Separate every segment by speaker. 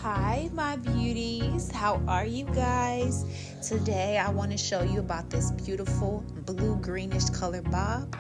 Speaker 1: Hi my beauties, how are you guys? Today I want to show you about this beautiful blue greenish color bob.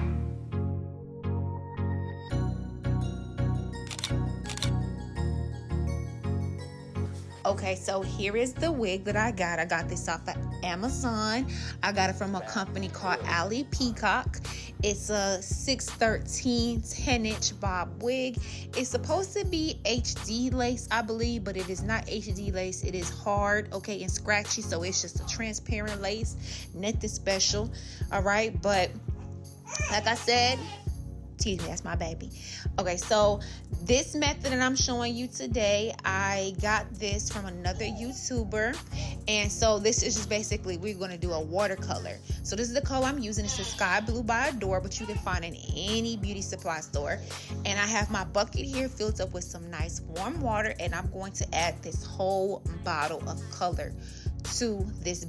Speaker 1: Okay, so here is the wig that I got. I got this off of Amazon. I got it from a company called Ali Peacock. It's a 613 10-inch bob wig. It's supposed to be HD lace, I believe, but it is not HD lace. It is hard, okay, and scratchy, so it's just a transparent lace, nothing special, all right? But like I said, tease me, that's my baby. Okay, so this method that I'm showing you today, I got this from another YouTuber. And so this is just basically, we're going to do a watercolor. So this is the color I'm using. It's a Sky Blue by Adore, but you can find it in any beauty supply store. And I have my bucket here filled up with some nice warm water, and I'm going to add this whole bottle of color to this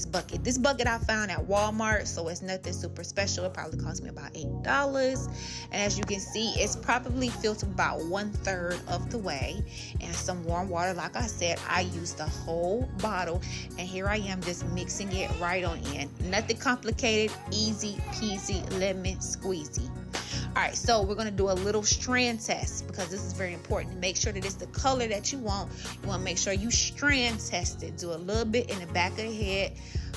Speaker 1: bucket. This bucket I found at Walmart, so it's nothing super special. It probably cost me about $8. And as you can see, it's probably filled about 1/3 of the way. And some warm water. Like I said, I used the whole bottle, and here I am just mixing it right on in. Nothing complicated, easy peasy lemon squeezy. All right, so we're going to do a little strand test because this is very important. Make sure that it's the color that you want. You want to make sure you strand test it. Do a little bit in the back of the head.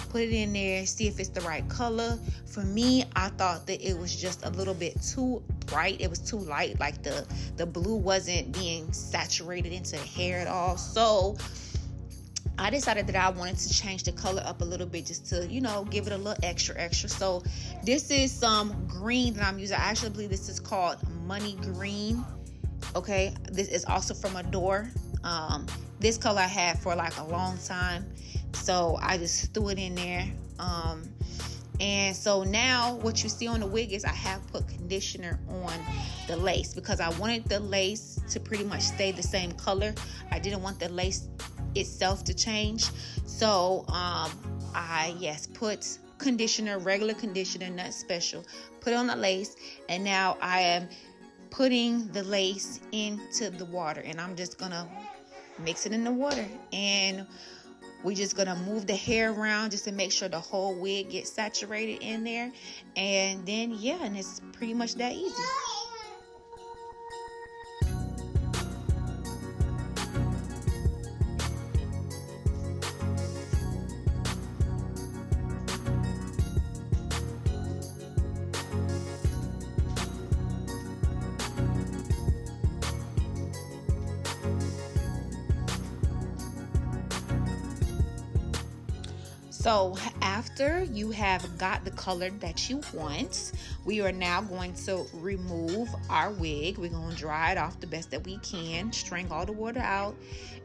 Speaker 1: Put it in there. See if it's the right color. For me, I thought that it was just a little bit too bright. It was too light. Like the blue wasn't being saturated into the hair at all. So I decided that I wanted to change the color up a little bit just to, you know, give it a little extra. So this is some green that I'm using. I actually believe this is called Money Green. Okay, this is also from Adore. This color I had for like a long time, so I just threw it in there. And so now what you see on the wig is I have put conditioner on the lace because I wanted the lace to pretty much stay the same color. I didn't want the lace itself to change. So I put conditioner, regular conditioner, not special, put it on the lace, and now I am putting the lace into the water, and I'm just gonna mix it in the water, and we're just gonna move the hair around just to make sure the whole wig gets saturated in there. And then and it's pretty much that easy. So after you have got the color that you want, we are now going to remove our wig. We're going to dry it off the best that we can, string all the water out,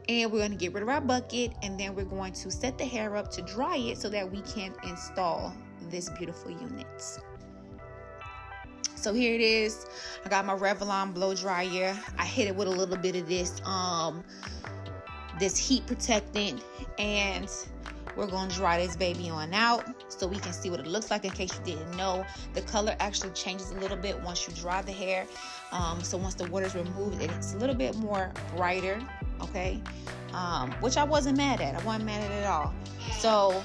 Speaker 1: and we're going to get rid of our bucket, and then we're going to set the hair up to dry it so that we can install this beautiful unit. So here it is. I got my Revlon blow dryer. I hit it with a little bit of this heat protectant, and we're going to dry this baby on out so we can see what it looks like. In case you didn't know, the color actually changes a little bit once you dry the hair. So once the water is removed, it's a little bit more brighter, okay? Which I wasn't mad at. I wasn't mad at it at all. So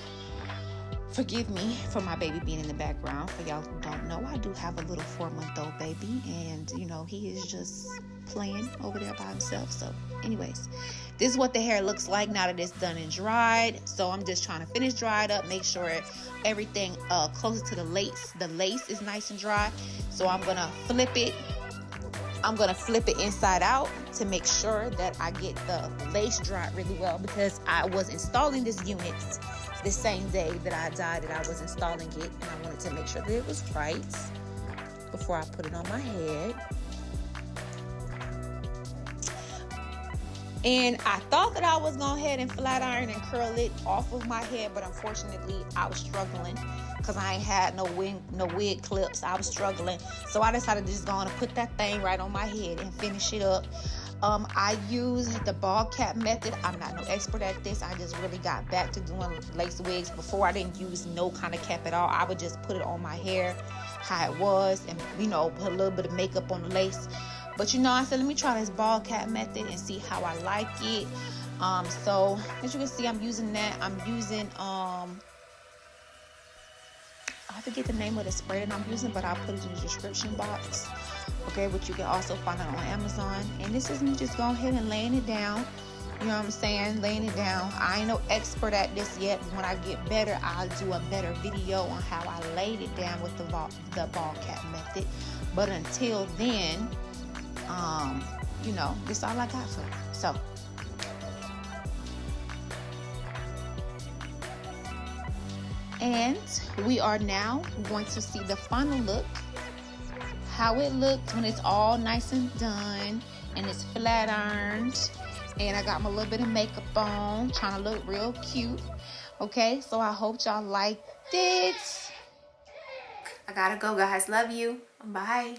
Speaker 1: forgive me for my baby being in the background. For y'all who don't know, I do have a little 4-month-old baby, and you know, he is just playing over there by himself. So anyways, this is what the hair looks like now that it's done and dried. So I'm just trying to finish dry it up, make sure everything closer to the lace is nice and dry. So I'm gonna flip it inside out to make sure that I get the lace dried really well, because I was installing this unit the same day that I dyed it. I was installing it, and I wanted to make sure that it was right before I put it on my head. And I thought that I was going ahead and flat iron and curl it off of my head, but unfortunately I was struggling because I ain't had no wig clips. I was struggling, so I decided to just go on and put that thing right on my head and finish it up. I used the ball cap method. I'm not no expert at this. I just really got back to doing lace wigs. Before, I didn't use no kind of cap at all. I would just put it on my hair how it was, and you know, put a little bit of makeup on the lace. But you know, I said, let me try this ball cap method and see how I like it. So as you can see, I'm using that. I'm using I forget the name of the spray that I'm using, but I'll put it in the description box. Okay, but you can also find it on Amazon. And this is me just going ahead and laying it down. You know what I'm saying? Laying it down. I ain't no expert at this yet. When I get better, I'll do a better video on how I laid it down with the ball cap method. But until then, you know, this is all I got for you. So and we are now going to see the final look, how it looks when it's all nice and done and it's flat ironed. And I got my little bit of makeup on, trying to look real cute. Okay, so I hope y'all liked it. I gotta go, guys. Love you. Bye.